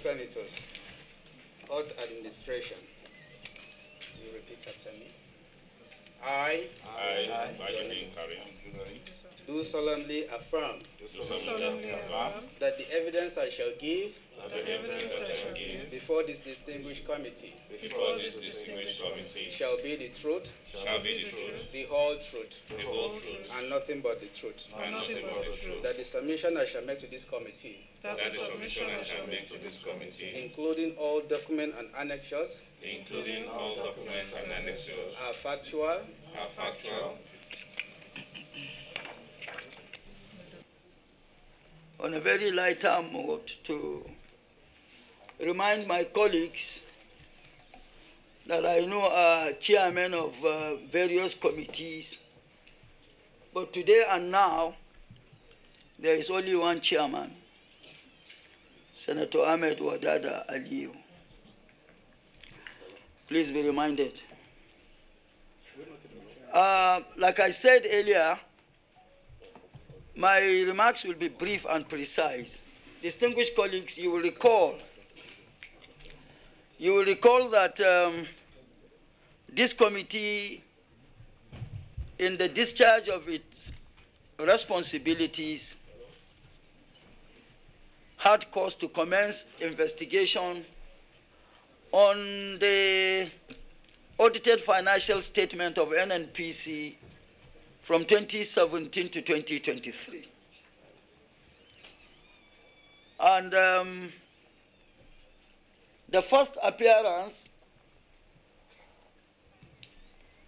Senators, Oath Administration. You repeat after me. I, do solemnly affirm that the evidence I shall give before this distinguished committee shall be the truth, the whole truth, and nothing but the truth. That the submission I shall make to this committee, including all documents and annexures, are factual, on a very lighter note, to remind my colleagues that I know are chairmen of various committees, but today and now, there is only one chairman, Senator Ahmed Wadada Aliyu. Please be reminded. Like I said earlier, my remarks will be brief and precise. Distinguished colleagues, you will recall that this committee, in the discharge of its responsibilities, had cause to commence investigation on the audited financial statement of NNPC from 2017 to 2023. And the first appearance,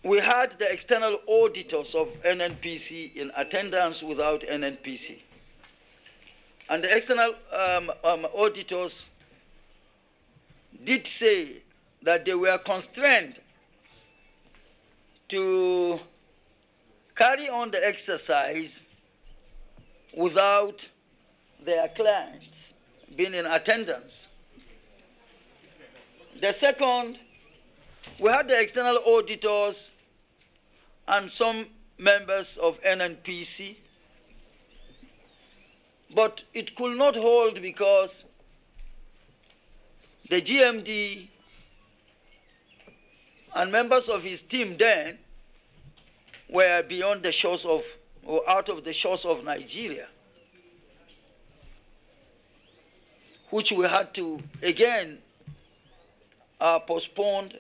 we had the external auditors of NNPC in attendance without NNPC. And the external auditors did say that they were constrained to carry on the exercise without their clients being in attendance. The second, we had the external auditors and some members of NNPC, but it could not hold because the GMD and members of his team then were beyond the shores of, or out of the shores of Nigeria, which we had to, again, postpone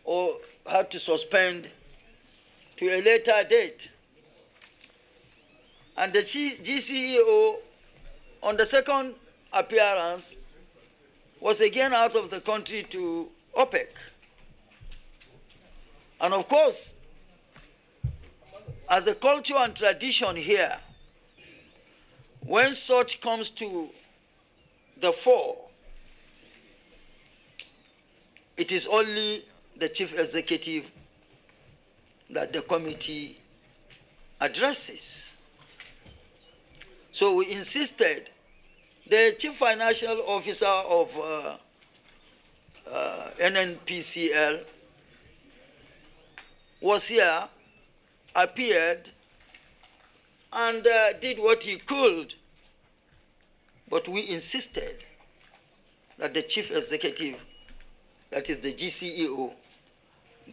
or had to suspend to a later date. And the GCEO, on the second appearance, was again out of the country to OPEC. And of course, as a culture and tradition here, when such comes to the fore, it is only the chief executive that the committee addresses. So we insisted, the chief financial officer of NNPCL was here, appeared, and did what he could, but we insisted that the chief executive, that is the GCEO,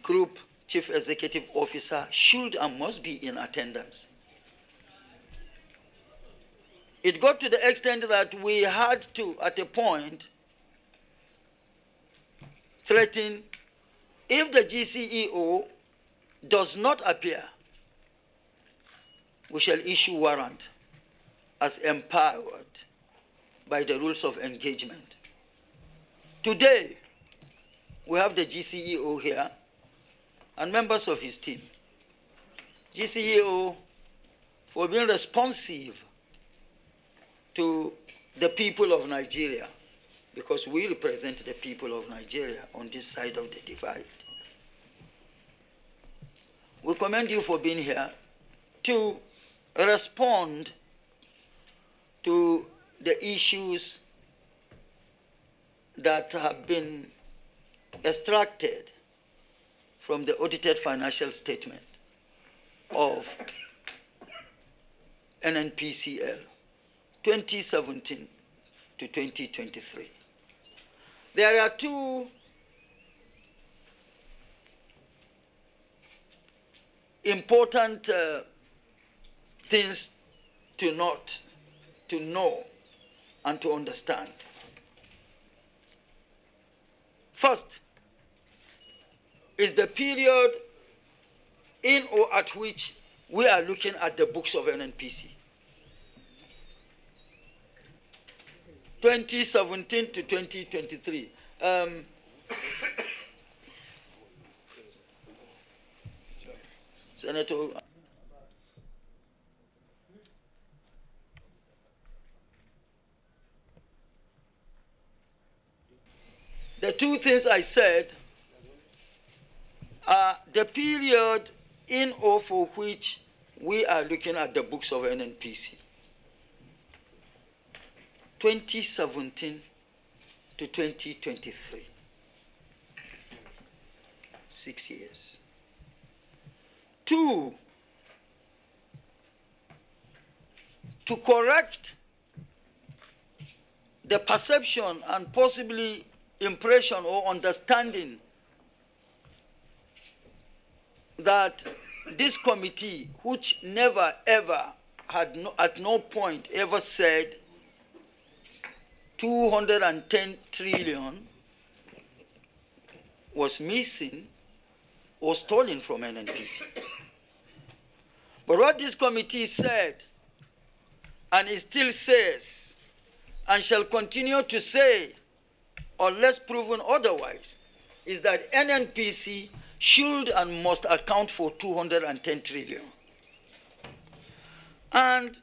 Group Chief Executive Officer, should and must be in attendance. It got to the extent that we had to, at a point, threaten, if the GCEO does not appear, we shall issue warrant as empowered by the rules of engagement. Today, we have the GCEO here and members of his team. GCEO, for being responsive to the people of Nigeria, because we represent the people of Nigeria on this side of the divide. We commend you for being here to respond to the issues that have been extracted from the audited financial statement of NNPCL 2017 to 2023. There are two important things to note, to know, and to understand. First is the period in or at which we are looking at the books of NNPC. 2017 to 2023. Senator. The two things I said are the period in or for which we are looking at the books of NNPC. 2017 to 2023. 6 years. Two, to correct the perception and possibly impression or understanding that this committee, which never ever had at no point ever said 210 trillion was missing or stolen from NNPC. But what this committee said, and it still says, and shall continue to say, unless proven otherwise, is that NNPC should and must account for 210 trillion. And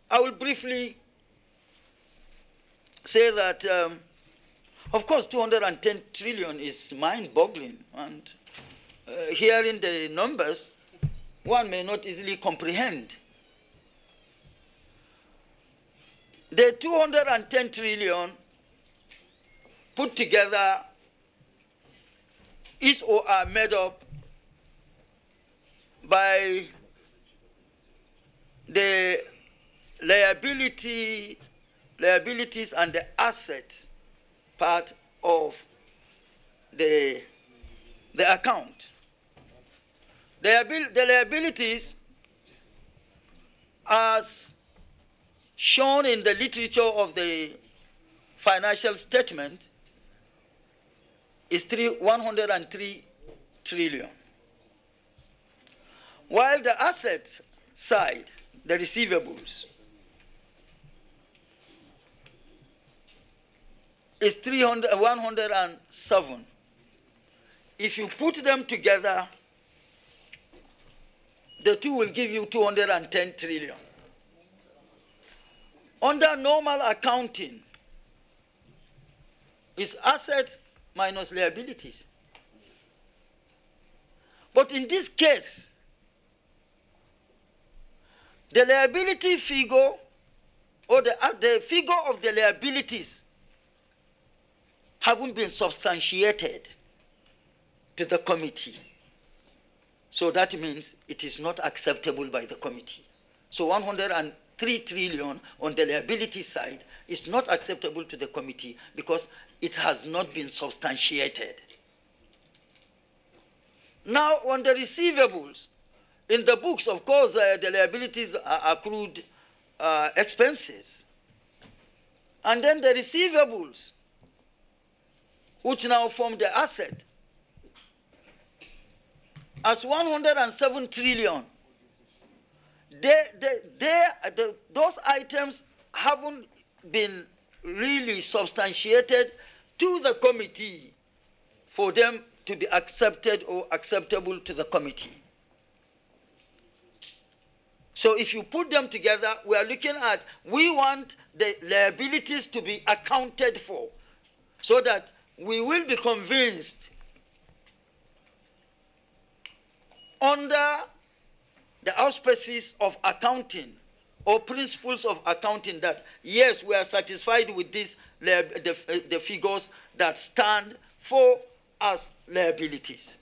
I will briefly say that, of course, 210 trillion is mind-boggling, and hearing the numbers, one may not easily comprehend. The 210 trillion put together is or are made up by the liabilities and the assets part of the account. The liabilities, as shown in the literature of the financial statement, is 103 trillion. While the assets side, the receivables, is 107. If you put them together, the two will give you 210 trillion. Under normal accounting, is assets minus liabilities. But in this case, the liability figure, or the figure of the liabilities, haven't been substantiated to the committee. So that means it is not acceptable by the committee. So 103 trillion on the liability side is not acceptable to the committee because it has not been substantiated. Now, on the receivables, in the books, of course, the liabilities are accrued expenses. And then the receivables, which now form the asset, as 107 trillion, those items haven't been really substantiated to the committee for them to be accepted or acceptable to the committee. So if you put them together, we are looking at, we want the liabilities to be accounted for so that we will be convinced under the auspices of accounting or principles of accounting that, yes, we are satisfied with this, the figures that stand for as liabilities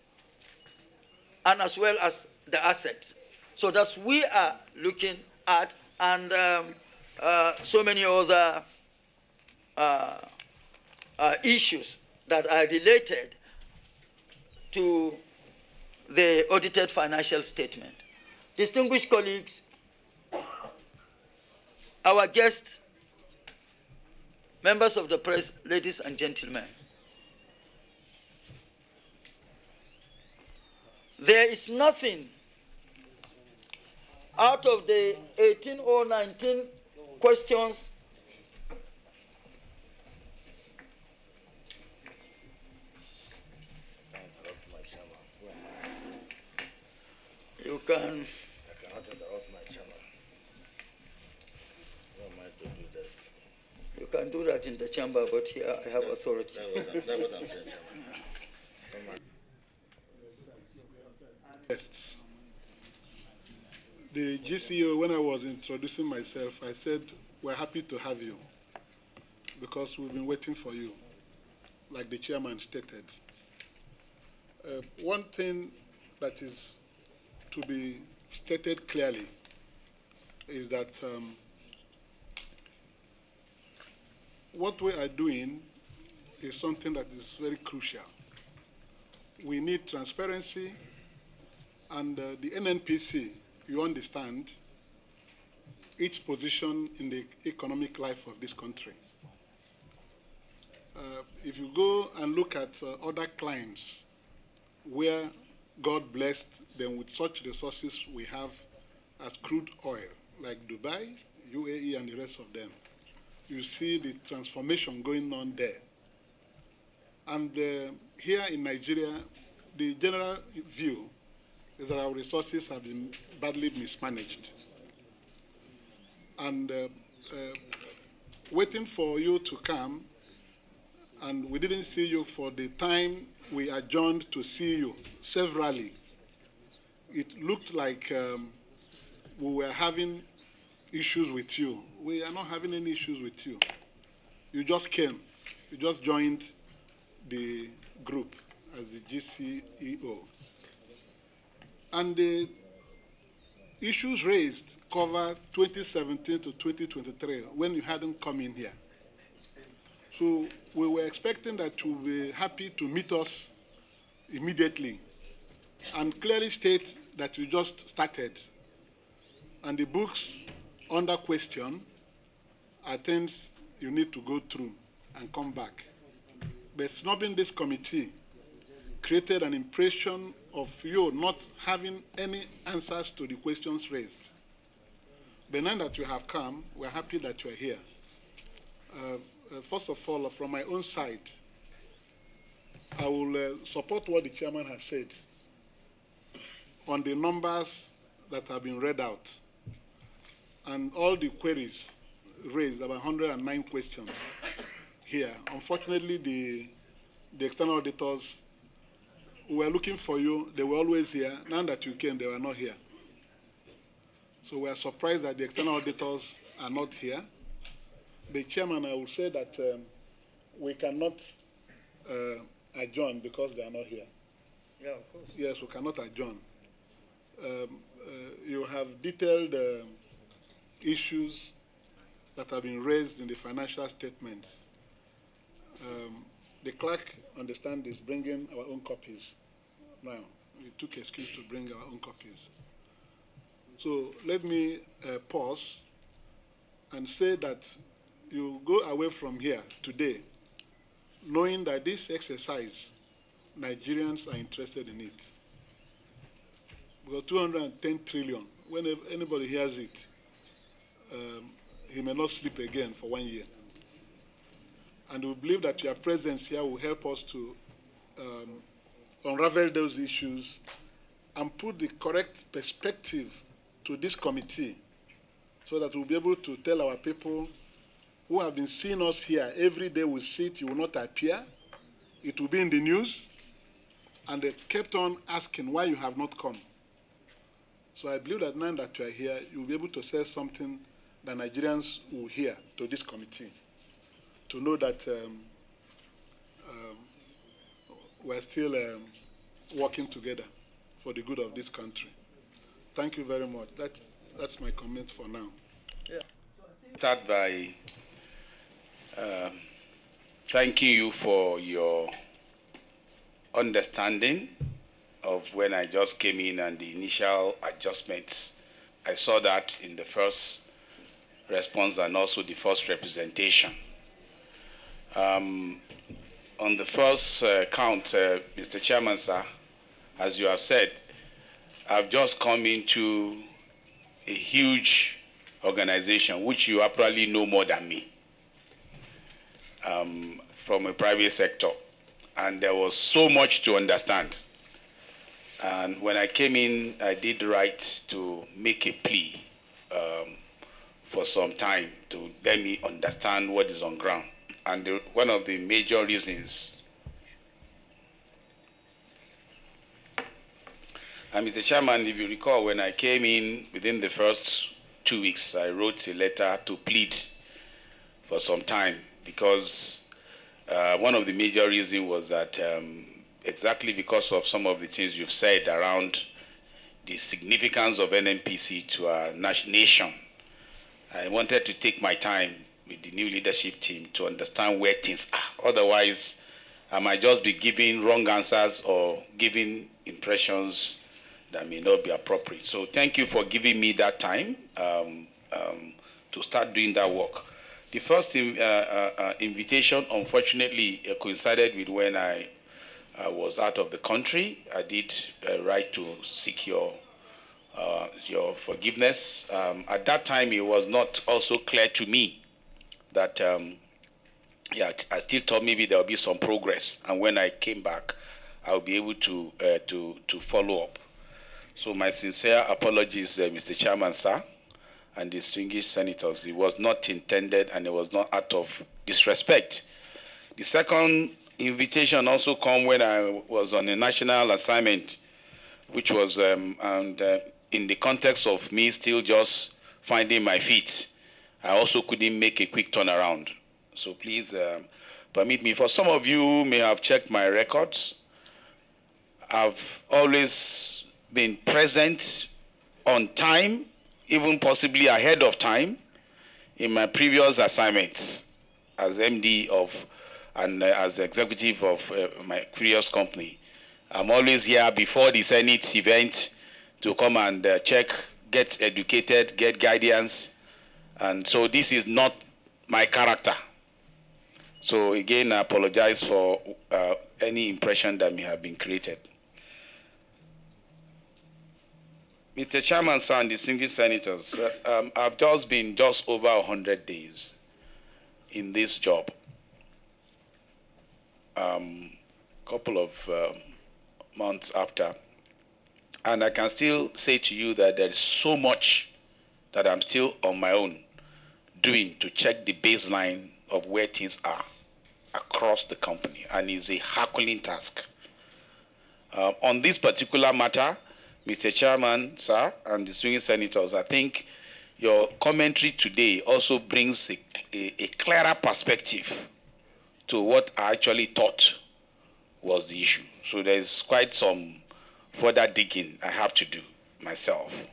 and as well as the assets. So that's we are looking at, and so many other issues that are related to the audited financial statement. Distinguished colleagues, our guests, members of the press, ladies and gentlemen, there is nothing out of the 18 or 19 questions you can. I cannot interrupt my chairman. Who am I to do that? You can do that in the chamber, but here I have authority. That's what I'm saying, chairman. Guests. The GCO, when I was introducing myself, I said, we're happy to have you because we've been waiting for you, like the chairman stated. One thing that is to be stated clearly is that what we are doing is something that is very crucial. We need transparency, and the NNPC, you understand, its position in the economic life of this country. If you go and look at other climes where God blessed them with such resources we have as crude oil, like Dubai, UAE, and the rest of them, you see the transformation going on there. And here in Nigeria, the general view is that our resources have been badly mismanaged. And waiting for you to come, and we didn't see you for the time we adjourned to see you severally. It looked like we were having issues with you. We are not having any issues with you. You just came. You just joined the group as the GCEO. And the issues raised cover 2017 to 2023 when you hadn't come in here. So we were expecting that you would be happy to meet us immediately and clearly state that you just started. And the books under question are things you need to go through and come back. But snubbing this committee created an impression of you not having any answers to the questions raised. But now that you have come, we're happy that you are here. First of all, from my own side, I will support what the chairman has said on the numbers that have been read out and all the queries raised, about 109 questions here. Unfortunately, the external auditors who were looking for you, they were always here. Now that you came, they were not here. So we are surprised that the external auditors are not here. But Chairman, I will say that we cannot adjourn because they are not here. Yeah, of course. Yes, we cannot adjourn. You have detailed issues that have been raised in the financial statements. The clerk, understand, is bringing our own copies now. We took excuse to bring our own copies. So let me pause and say that you go away from here today knowing that this exercise, Nigerians are interested in it. Because 210 trillion, when anybody hears it, he may not sleep again for 1 year. And we believe that your presence here will help us to unravel those issues and put the correct perspective to this committee so that we'll be able to tell our people who have been seeing us here every day we sit, you will not appear. It will be in the news. And they kept on asking why you have not come. So I believe that now that you are here, you'll be able to say something that Nigerians will hear to this committee, to know that we're still working together for the good of this country. Thank you very much. That's my comment for now. Yeah. Start by thanking you for your understanding of when I just came in and the initial adjustments. I saw that in the first response and also the first representation. On the first count, Mr. Chairman, sir, as you have said, I've just come into a huge organization, which you probably know more than me, from a private sector. And there was so much to understand. And when I came in, I did right to make a plea for some time to let me understand what is on ground. And one of the major reasons, and Mr. Chairman, if you recall, when I came in within the first 2 weeks, I wrote a letter to plead for some time because one of the major reasons was that exactly because of some of the things you've said around the significance of NNPC to our nation, I wanted to take my time with the new leadership team to understand where things are. Otherwise, I might just be giving wrong answers or giving impressions that may not be appropriate. So thank you for giving me that time to start doing that work. The first invitation, unfortunately, coincided with when I was out of the country. I did right to seek your forgiveness. At that time, it was not also clear to me that, I still thought maybe there will be some progress. And when I came back, I'll be able to follow up. So my sincere apologies, Mr. Chairman, sir, and distinguished senators. It was not intended and it was not out of disrespect. The second invitation also came when I was on a national assignment, which was in the context of me still just finding my feet. I also couldn't make a quick turnaround. So please permit me. For some of you who may have checked my records, I've always been present on time, even possibly ahead of time, in my previous assignments as MD of and as executive of my previous company. I'm always here before the Senate event to come and check, get educated, get guidance. And so this is not my character. So again, I apologize for any impression that may have been created. Mr. Chairman, sir, and distinguished senators, I've just been over 100 days in this job. Couple of months after. And I can still say to you that there is so much that I'm still on my own doing to check the baseline of where things are across the company, and it's a Herculean task. On this particular matter, Mr. Chairman, sir, and distinguished senators, I think your commentary today also brings a clearer perspective to what I actually thought was the issue. So there's quite some further digging I have to do myself.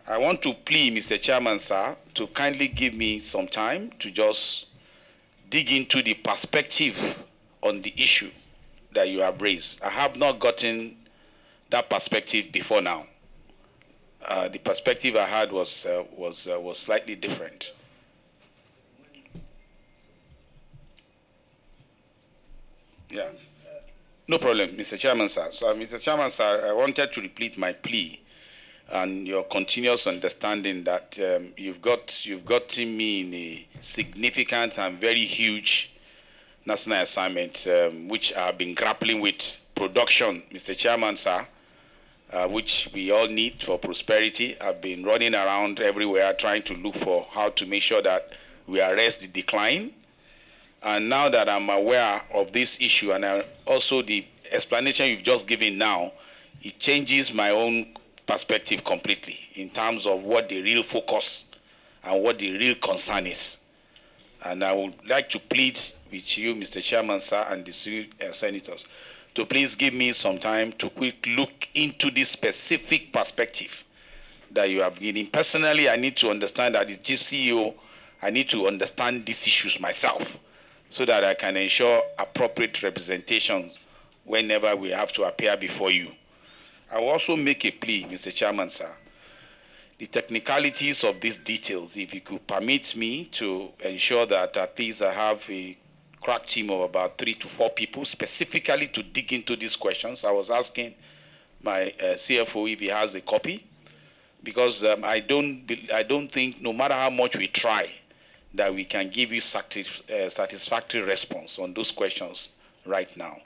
I want to plead, Mr. Chairman, sir, to kindly give me some time to just dig into the perspective on the issue that you have raised. I have not gotten that perspective before now. The perspective I had was slightly different. Yeah, no problem, Mr. Chairman, sir. So, Mr. Chairman, sir, I wanted to repeat my plea and your continuous understanding that you've gotten me in a significant and very huge national assignment, which I've been grappling with production, Mr. Chairman, sir, which we all need for prosperity. I've been running around everywhere trying to look for how to make sure that we arrest the decline. And now that I'm aware of this issue, and also the explanation you've just given now, it changes my own perspective completely in terms of what the real focus and what the real concern is. And I would like to plead with you, Mr. Chairman, sir, and the senators, to please give me some time to quick look into this specific perspective that you have given. Personally, I need to understand that as CEO, I need to understand these issues myself. so that I can ensure appropriate representations whenever we have to appear before you. I will also make a plea, Mr. Chairman, sir. The technicalities of these details, if you could permit me to ensure that at least I have a crack team of about 3 to 4 people specifically to dig into these questions. I was asking my CFO if he has a copy, because I don't think, no matter how much we try, that we can give you satisfactory response on those questions right now.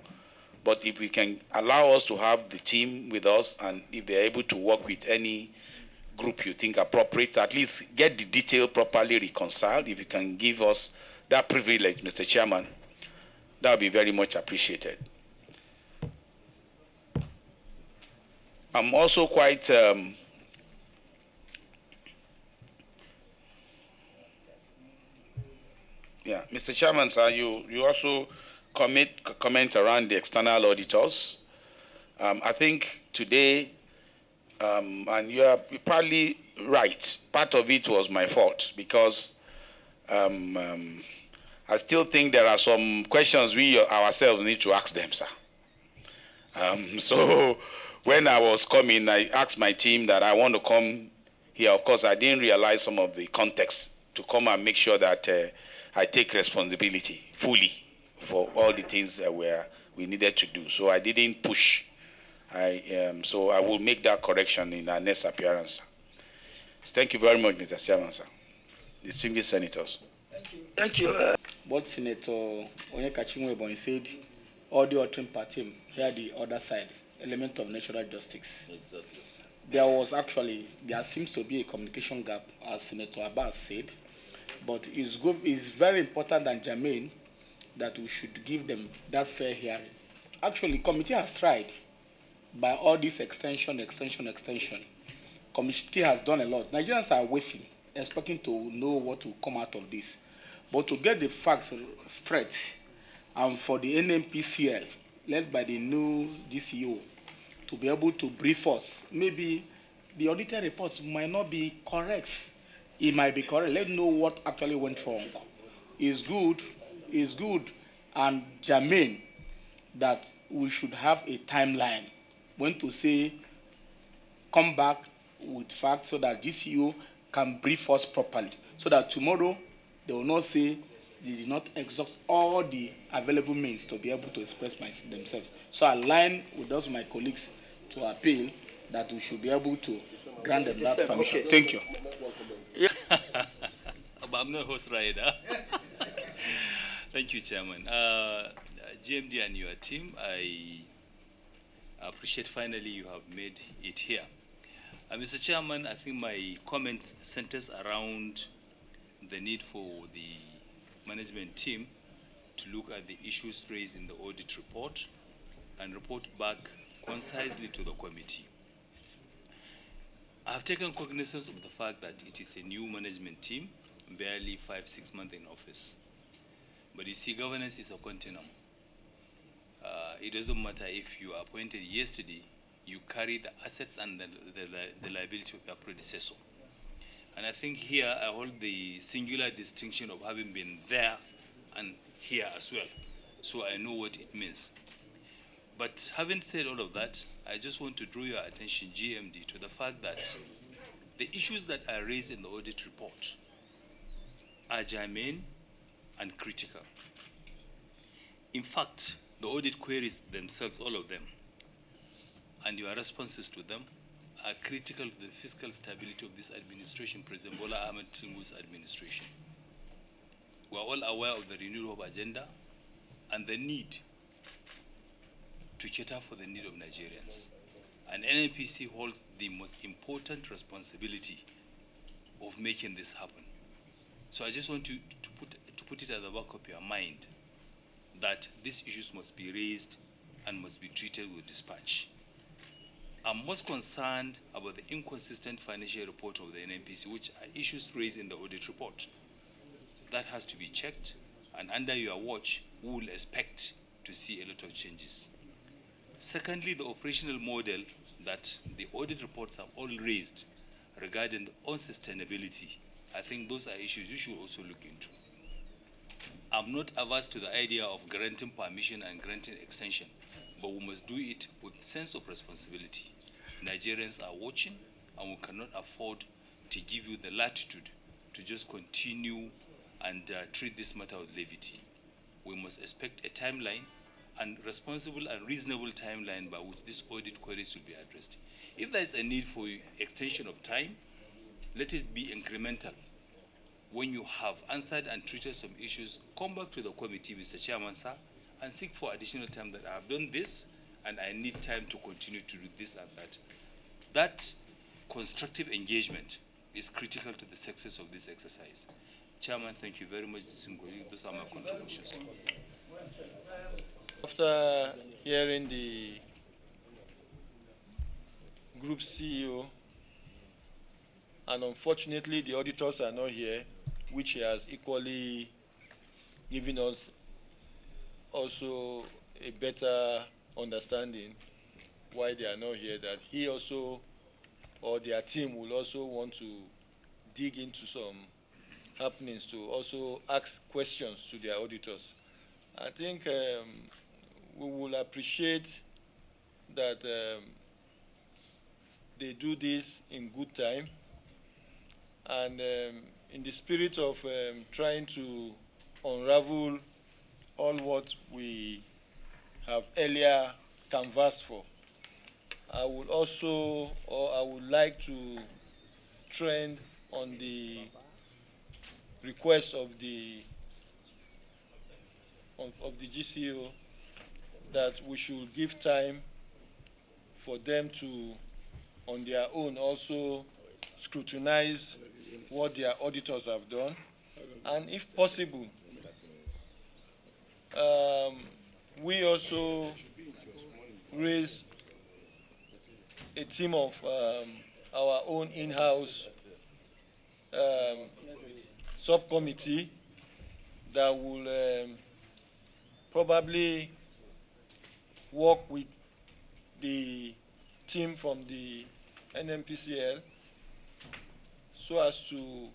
But if we can allow us to have the team with us, and if they're able to work with any group you think appropriate, at least get the detail properly reconciled. If you can give us that privilege, Mr. Chairman, that would be very much appreciated. I'm also quite Mr. Chairman, sir, you also comment around the external auditors. I think today, and you're probably right, part of it was my fault, because I still think there are some questions we ourselves need to ask them, sir. So when I was coming, I asked my team that I want to come here. Of course, I didn't realize some of the context to come and make sure that I take responsibility fully for all the things that we needed to do. So I didn't push. So I will make that correction in our next appearance, sir. Thank you very much, Mr. Chairman, sir. Distinguished senators. Thank you. What Senator Mgbeke said, all the altering party, here the other side, element of natural justice. Exactly. There seems to be a communication gap, as Senator Abbas said, but it's very important and germane that we should give them that fair hearing. Actually, committee has tried by all this extension. Committee has done a lot. Nigerians are waiting, expecting to know what will come out of this. But to get the facts straight, and for the NNPC, led by the new GCO, to be able to brief us, maybe the audited reports might not be correct. It might be correct. Let's know what actually went wrong. It's good, and germane that we should have a timeline when to say, come back with facts, so that GCO can brief us properly, so that tomorrow they will not say they did not exhaust all the available means to be able to express themselves. So I align with those my colleagues to appeal that we should be able to grant them that permission. Okay. Thank you. But I'm not host rider. Thank you, Chairman. GMD and your team, I appreciate finally you have made it here. Mr. Chairman, I think my comments centers around the need for the management team to look at the issues raised in the audit report and report back concisely to the committee. I have taken cognizance of the fact that it is a new management team, barely 5-6 months in office. But you see, governance is a continuum. It doesn't matter if you are appointed yesterday, you carry the assets and the liability of your predecessor. And I think here I hold the singular distinction of having been there and here as well. So I know what it means. But having said all of that, I just want to draw your attention, GMD, to the fact that the issues that are raised in the audit report are germane and critical. In fact, the audit queries themselves, all of them, and your responses to them are critical to the fiscal stability of this administration, President Bola Ahmed Tinubu's administration. We are all aware of the renewal of agenda and the need to cater for the need of Nigerians. And NNPC holds the most important responsibility of making this happen. So I just want to put it at the back of your mind that these issues must be raised and must be treated with dispatch. I'm most concerned about the inconsistent financial report of the NNPC, which are issues raised in the audit report. That has to be checked, and under your watch, we will expect to see a lot of changes. Secondly, the operational model that the audit reports have all raised regarding the unsustainability, I think those are issues you should also look into. I'm not averse to the idea of granting permission and granting extension, but we must do it with sense of responsibility. Nigerians are watching, and we cannot afford to give you the latitude to just continue and treat this matter with levity. We must expect a timeline, and responsible and reasonable timeline by which this audit queries will be addressed. If there is a need for extension of time, let it be incremental. When you have answered and treated some issues, come back to the committee, Mr. Chairman, sir, and seek for additional time that I have done this and I need time to continue to do this and that. That constructive engagement is critical to the success of this exercise. Chairman, thank you very much. Those are my contributions. After hearing the group CEO, and unfortunately the auditors are not here, which he has equally given us also a better understanding why they are not here, that he also or their team will also want to dig into some happenings to also ask questions to their auditors. I think we will appreciate that they do this in good time, and in the spirit of trying to unravel all what we have earlier canvassed for. I would also, or I would like to trend on the request of the GCO that we should give time for them to, on their own, also scrutinize what their auditors have done, and if possible, we also raise a team of our own in-house subcommittee that will probably work with the team from the NNPCL so as to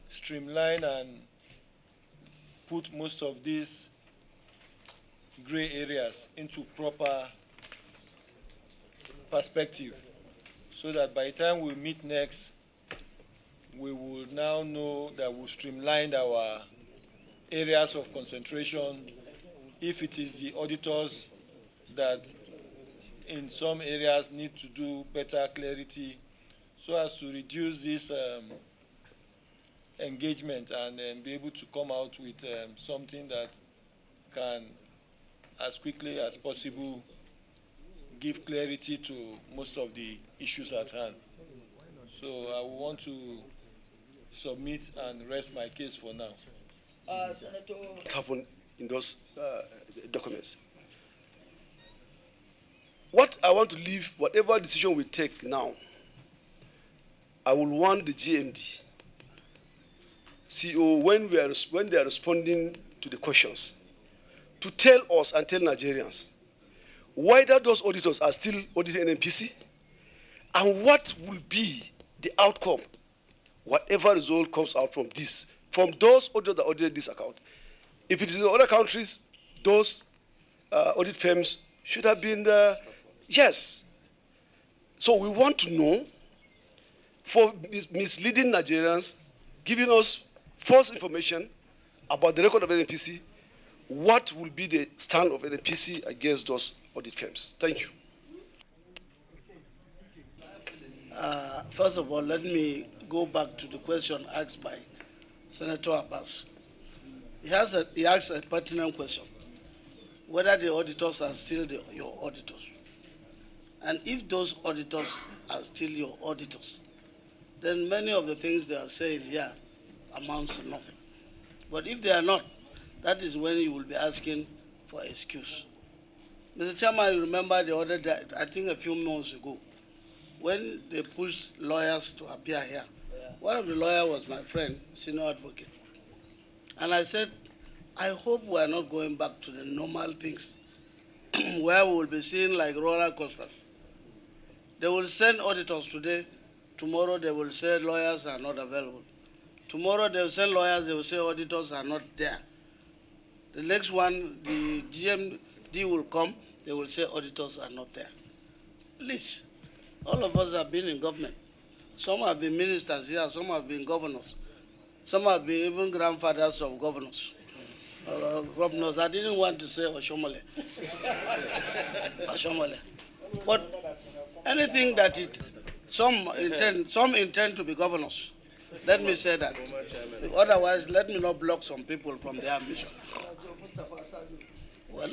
streamline and put most of these gray areas into proper perspective, so that by the time we meet next, we will now know that we've streamlined our areas of concentration. If it is the auditors that in some areas need to do better clarity, so as to reduce this engagement and be able to come out with something that can, as quickly as possible, give clarity to most of the issues at hand. So I want to submit and rest my case for now. Senator, What happened in those documents? What I want to leave, whatever decision we take now, I will want the GMD, CEO, when they are responding to the questions, to tell us and tell Nigerians whether those auditors are still auditing NNPC, and what will be the outcome, whatever result comes out from this, from those auditors that audited this account. If it is in other countries, those audit firms should have been there. Yes. So we want to know, for misleading Nigerians, giving us false information about the record of NNPC, what will be the stand of NNPC against those audit firms? Thank you. First of all, let me go back to the question asked by Senator Abbas. He asked a pertinent question, whether the auditors are still your auditors. And if those auditors are still your auditors, then many of the things they are saying here amounts to nothing. But if they are not, that is when you will be asking for excuse. Mr. Chairman, you remember the other day, I think a few months ago, when they pushed lawyers to appear here. One of the lawyers was my friend, senior advocate. And I said, I hope we are not going back to the normal things where we will be seeing like roller coasters. They will send auditors today, tomorrow they will say lawyers are not available. Tomorrow they will send lawyers, they will say auditors are not there. The next one, the GMD will come, they will say auditors are not there. Please, all of us have been in government. Some have been ministers here, some have been governors. Some have been even grandfathers of governors. Governors, I didn't want to say Oshomole. Oshomole. But anything that some intend to be governors. Let me say that. Otherwise, let me not block some people from their ambition. Well,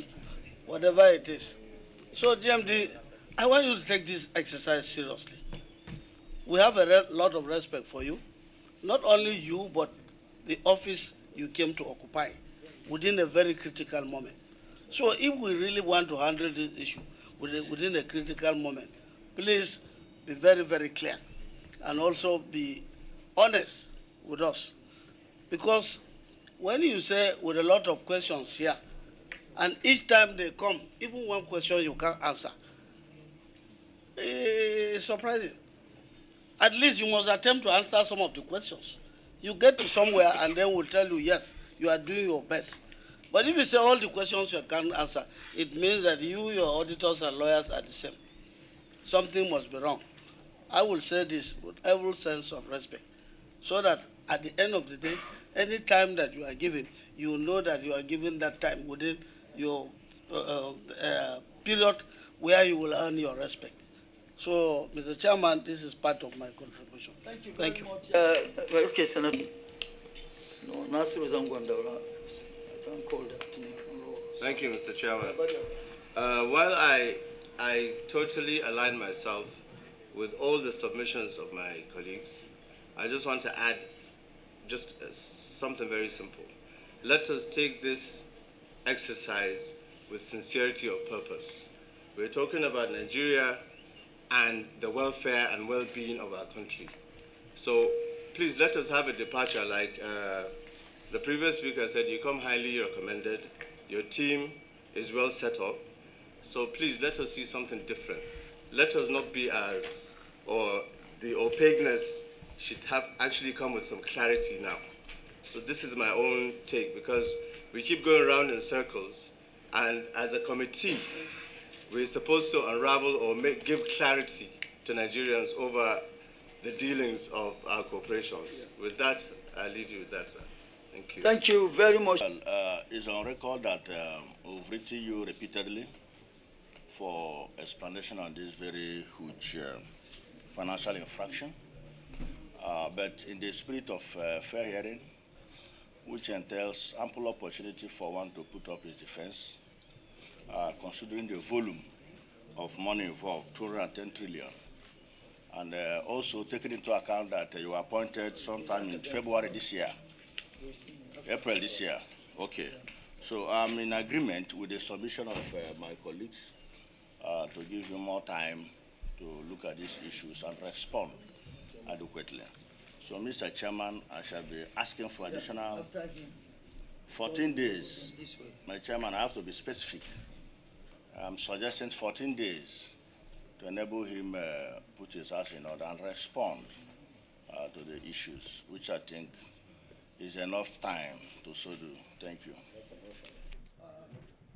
whatever it is. So, GMD, I want you to take this exercise seriously. We have a lot of respect for you. Not only you, but the office you came to occupy within a very critical moment. So if we really want to handle this issue within a critical moment, please be very, very clear and also be honest with us. Because when you say with a lot of questions here, and each time they come, even one question you can't answer, it's surprising. At least you must attempt to answer some of the questions. You get to somewhere and then we'll tell you, yes, you are doing your best. But if you say all the questions you can't answer, it means that you, your auditors and lawyers are the same. Something must be wrong. I will say this with every sense of respect, so that at the end of the day, any time that you are given, you know that you are given that time within your period where you will earn your respect. So, Mr. Chairman, this is part of my contribution. Thank you very much. Okay, Senator. No, Nasiru Zangwandara. Thank you, Mr. Chairman. While I totally align myself with all the submissions of my colleagues, I just want to add just something very simple. Let us take this exercise with sincerity of purpose. We're talking about Nigeria and the welfare and well-being of our country. So please let us have a departure like the previous speaker said. You come highly recommended, your team is well set up, so please let us see something different. Let us not be or the opaqueness should have actually come with some clarity now. So this is my own take, because we keep going around in circles, and as a committee, we're supposed to unravel or give clarity to Nigerians over the dealings of our corporations. With that, I'll leave you with that, sir. Thank you. Thank you very much. Well, it's on record that we've written you repeatedly for explanation on this very huge financial infraction. But in the spirit of fair hearing, which entails ample opportunity for one to put up his defense, considering the volume of money involved, 210 trillion, and also taking into account that you were appointed sometime in February this year, April this year. Okay. So I'm in agreement with the submission of my colleagues to give you more time to look at these issues and respond adequately. So, Mr. Chairman, I shall be asking for additional 14 days. My chairman, I have to be specific. I'm suggesting 14 days to enable him put his house in order and respond to the issues, which I think is enough time to so do. Thank you.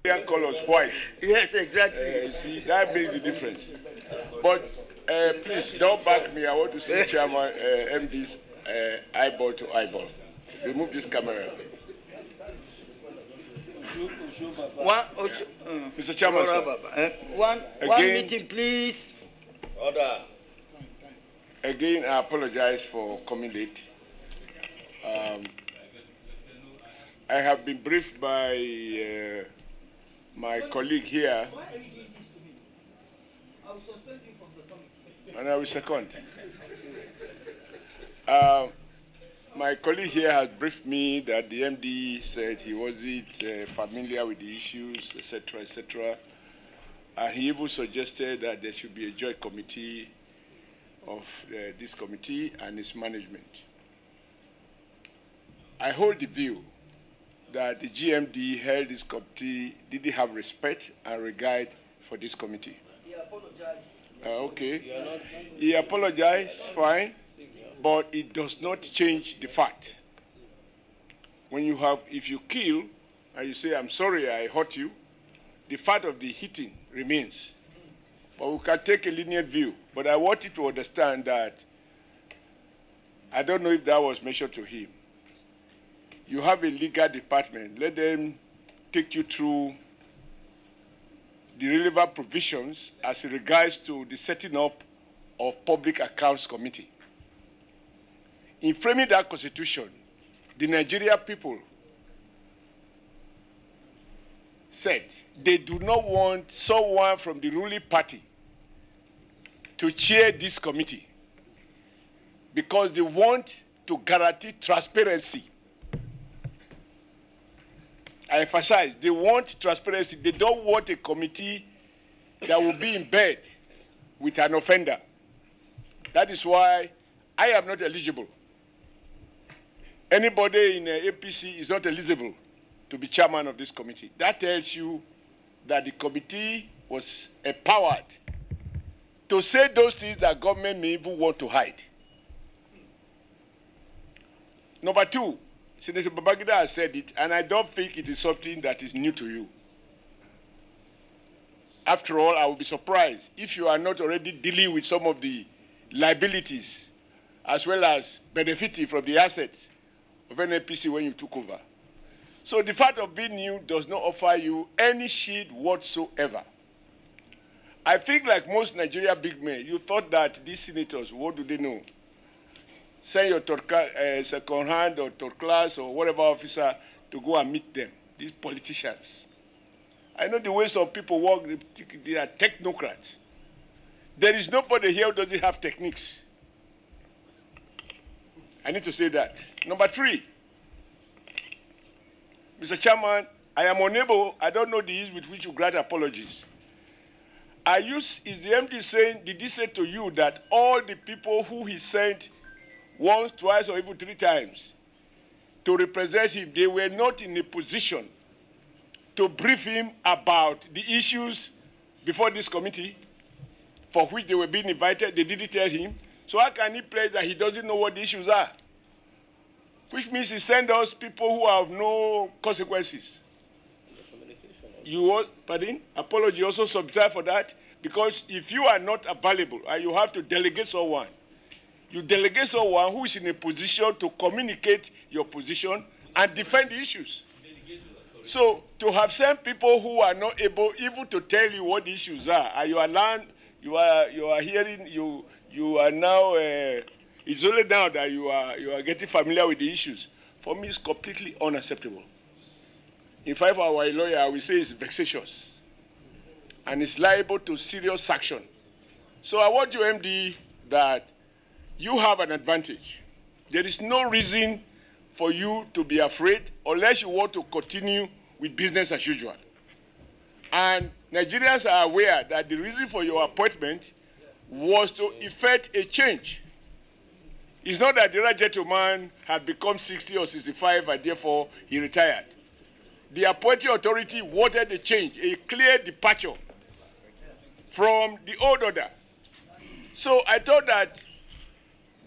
Young colors white. Yes, exactly. You see, that makes the difference. But please don't back me. I want to see Chairman MD's eyeball to eyeball. Remove this camera. Mr. Chairman, sir. One meeting, please. Order. Again, I apologize for coming late. I have been briefed by my colleague here. Why are you doing this to me? I will suspend you from the committee. And I will second. My colleague here has briefed me that the MD said he wasn't familiar with the issues, etc., etc. And he even suggested that there should be a joint committee of this committee and its management. I hold the view that the GMD held this committee, didn't have respect and regard for this committee. He apologized. Okay. He apologized, fine. but it does not change the fact. When you have, if you kill and you say, I'm sorry I hurt you, the fact of the hitting remains. But we can take a lenient view. But I want you to understand that, I don't know if that was mentioned to him. You have a legal department. Let them take you through the relevant provisions as regards to the setting up of Public Accounts Committee. In framing that constitution, the Nigerian people said they do not want someone from the ruling party to chair this committee because they want to guarantee transparency. I emphasize, they want transparency. They don't want a committee that will be in bed with an offender. That is why I am not eligible. Anybody in APC is not eligible to be chairman of this committee. That tells you that the committee was empowered to say those things that government may even want to hide. Number two, Senator Mgbeke has said it, and I don't think it is something that is new to you. After all, I would be surprised if you are not already dealing with some of the liabilities as well as benefiting from the assets of NNPC when you took over. So the fact of being new does not offer you any shield whatsoever. I think like most Nigeria big men, you thought that these senators, what do they know? Send your second hand or third class or whatever officer to go and meet them, these politicians. I know the way some people work, they are technocrats. There is nobody here who doesn't have techniques. I need to say that. Number three, Mr. Chairman, I am unable, I don't know the ease with which you grant apologies. Is the MD saying, did he say to you that all the people who he sent once, twice, or even 3 times to represent him, they were not in a position to brief him about the issues before this committee for which they were being invited? They didn't tell him. So how can he pledge that he doesn't know what the issues are? Which means he sent us people who have no consequences. You, pardon? Apology also subside for that, because if you are not available and you have to delegate someone, you delegate someone who is in a position to communicate your position and defend the issues. So to have sent people who are not able even to tell you what the issues are, and you are hearing, you are now, it's only now that you are getting familiar with the issues. For me, it's completely unacceptable. In fact, for our lawyer, I will say it's vexatious, and it's liable to serious sanction. So I want you, MD, that you have an advantage. There is no reason for you to be afraid unless you want to continue with business as usual. And Nigerians are aware that the reason for your appointment was to effect a change. It's not that the other gentleman had become 60 or 65 and therefore he retired. The appointing authority wanted a change, a clear departure from the old order. So I thought that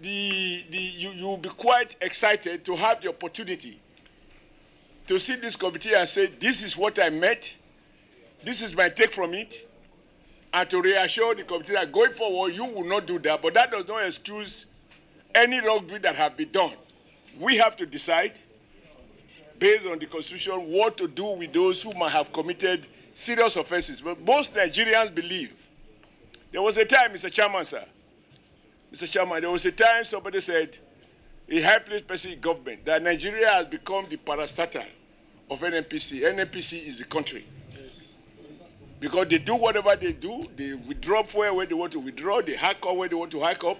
you'll be quite excited to have the opportunity to see this committee and say, this is what I met, this is my take from it, and to reassure the committee that going forward, you will not do that, but that does not excuse any wrongdoing that have been done. We have to decide, based on the Constitution, what to do with those who might have committed serious offenses. But most Nigerians believe. There was a time, Mr. Chairman, sir, Mr. Chairman, there was a time somebody said, a high-placed person in government, that Nigeria has become the parastatal of NNPC. NNPC is the country. Because they do whatever they do, they withdraw where they want to withdraw, they hack up where they want to hack up.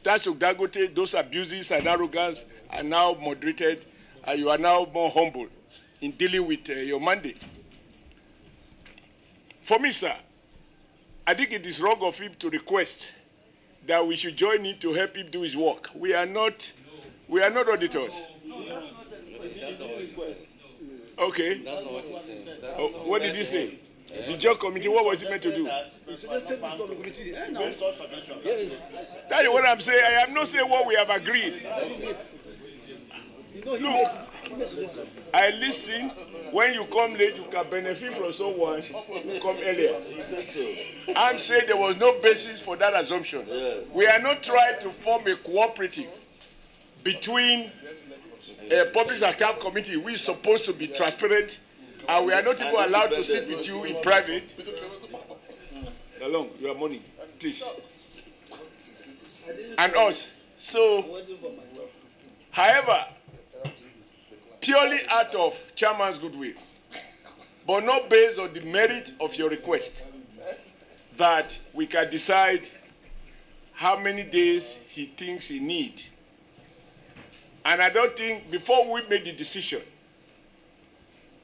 That's Dangote, those abuses and arrogance are now moderated, and you are now more humble in dealing with your mandate. For me, sir, I think it is wrong of him to request that we should join him to help him do his work. We are not auditors. Okay. That's not what he said. What did he say? The job committee, what was it meant to do? That is what I'm saying. I am not saying what we have agreed. Look, I listen. When you come late, you can benefit from someone who come earlier. I'm saying there was no basis for that assumption. We are not trying to form a cooperative between a public account committee, which is supposed to be transparent, and we are not even allowed to sit with you in private. Along, your money, please. And us. So, however, purely out of chairman's goodwill, but not based on the merit of your request, that we can decide how many days he thinks he needs. And I don't think, before we make the decision,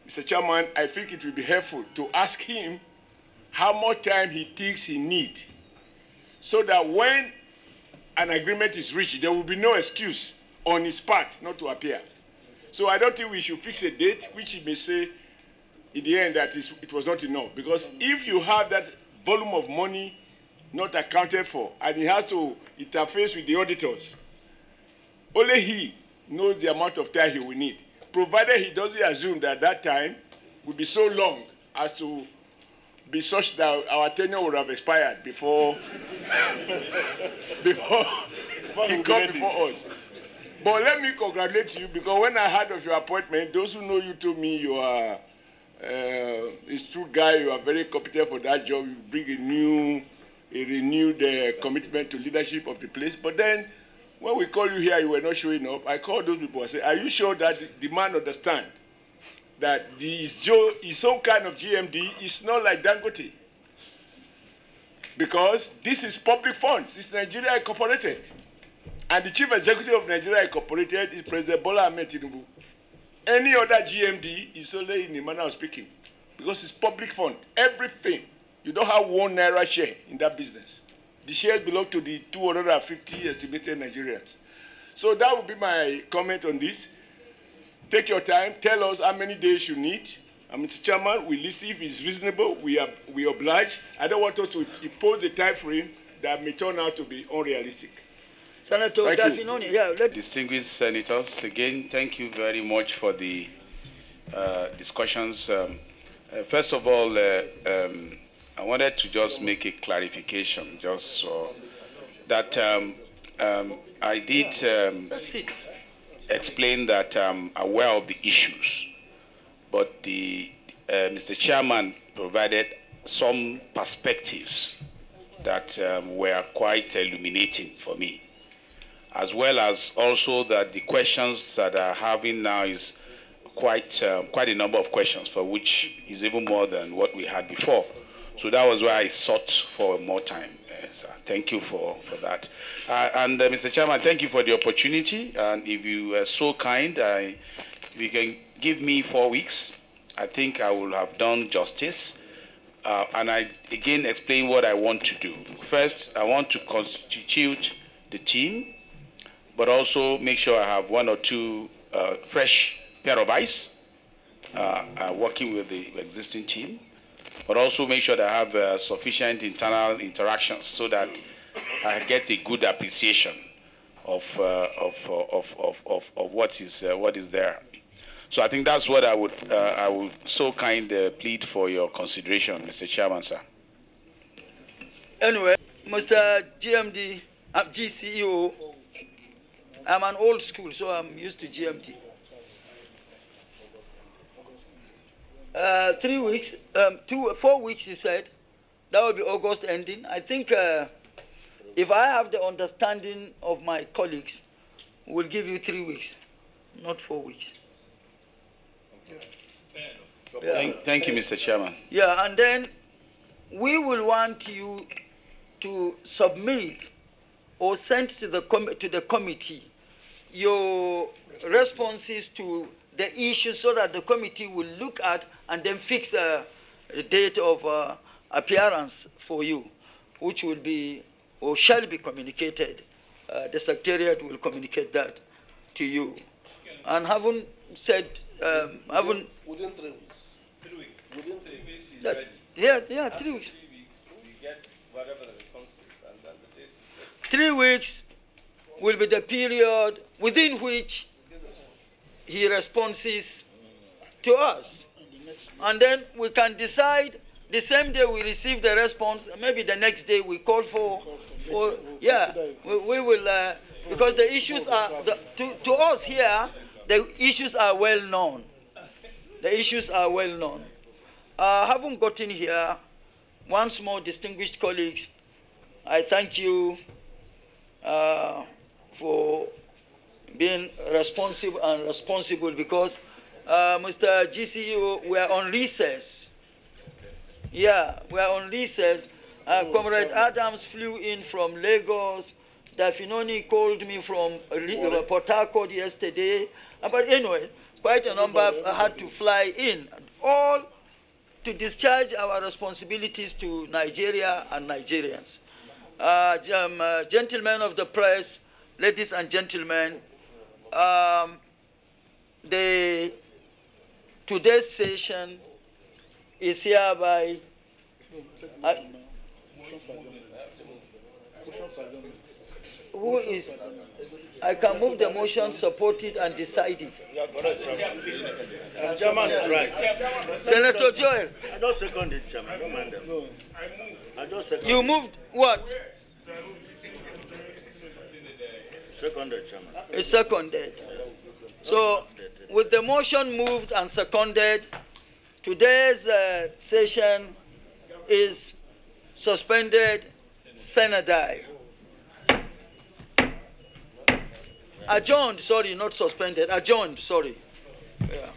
Mr. Chairman, I think it will be helpful to ask him how much time he thinks he needs, so that when an agreement is reached, there will be no excuse on his part not to appear. So I don't think we should fix a date, which he may say in the end that it was not enough. Because if you have that volume of money not accounted for, and he has to interface with the auditors, only he knows the amount of time he will need, provided he doesn't assume that that time will be so long as to be such that our tenure would have expired before, before he comes before us. But let me congratulate you, because when I heard of your appointment, those who know you told me you are a true guy, you are very competent for that job, you bring a renewed commitment to leadership of the place. But then, when we call you here, you were not showing up. I called those people and said, are you sure that the man understands that his own kind of GMD is not like Dangote? Because this is public funds. It's Nigeria Incorporated. And the chief executive of Nigeria Incorporated is President Bola Ahmed Tinubu. Any other GMD is only in the manner of speaking, because it's public fund. Everything. You don't have 1 naira share in that business. The shares belong to the 250 estimated Nigerians. So that would be my comment on this. Take your time. Tell us how many days you need. And Mr. Chairman, we listen. If it's reasonable, we oblige. I don't want us to impose a time frame that may turn out to be unrealistic. Senator Dafinoni, yeah. Distinguished senators, again, thank you very much for the discussions. First of all, I wanted to just make a clarification, just so that I did explain that I'm aware of the issues, but Mr. Chairman provided some perspectives that were quite illuminating for me, as well as also that the questions that I'm having now is quite a number of questions, for which is even more than what we had before. So that was why I sought for more time. So thank you for that. And Mr. Chairman, thank you for the opportunity. And if you are so kind, if you can give me 4 weeks, I think I will have done justice. And I again explain what I want to do. First, I want to constitute the team, but also make sure I have 1 or 2 fresh pair of eyes working with the existing team, but also make sure that I have sufficient internal interactions so that I get a good appreciation of what is there. So I think that's what I would so kind plead for your consideration, Mr. Chairman, sir. Anyway, Mr. GMD, GCEO, I'm an old school, so I'm used to GMD. 3 weeks, 4 weeks, you said. That will be August ending. I think if I have the understanding of my colleagues, we'll give you 3 weeks, not 4 weeks. Yeah. Thank you, Mr. Chairman. Yeah, and then we will want you to submit or send to the committee your responses to the issues, so that the committee will look at and then fix a date of appearance for you, which will be or shall be communicated. The Secretariat will communicate that to you. And having said, within 3 weeks. 3 weeks. Within 3 weeks. Yeah, 3 weeks. We get whatever the response is, and then the date is 3 weeks will be the period within which he responds to us. And then we can decide the same day we receive the response, maybe the next day we call for we will, because the issues are, to us here, the issues are well known. The issues are well known. Having gotten here, once more, distinguished colleagues, I thank you for being responsible because Mr. GCU, we are on recess. Yeah, we are on recess. Comrade Adams flew in from Lagos. Dafinoni called me from Port Harcourt yesterday. But anyway, quite a number had to fly in, all to discharge our responsibilities to Nigeria and Nigerians. Gentlemen of the press, ladies and gentlemen, today's session is hereby who is, I can move the motion, support it, and decide it. Chairman is right. Senator Joel. I don't second it, Chairman. I don't mind them. No. I don't second You moved what? Seconded, Chairman. It's seconded. So, with the motion moved and seconded, today's session is suspended sine die. Adjourned, sorry, not suspended. Adjourned, sorry. Yeah.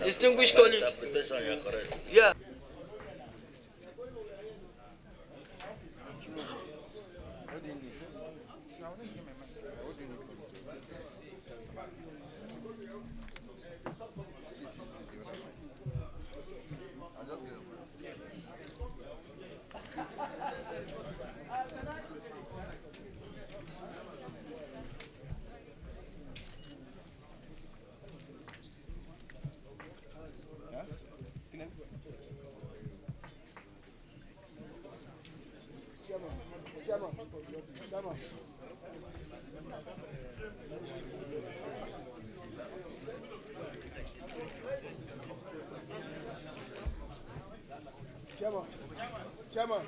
Distinguished colleagues. Yeah. Chairman.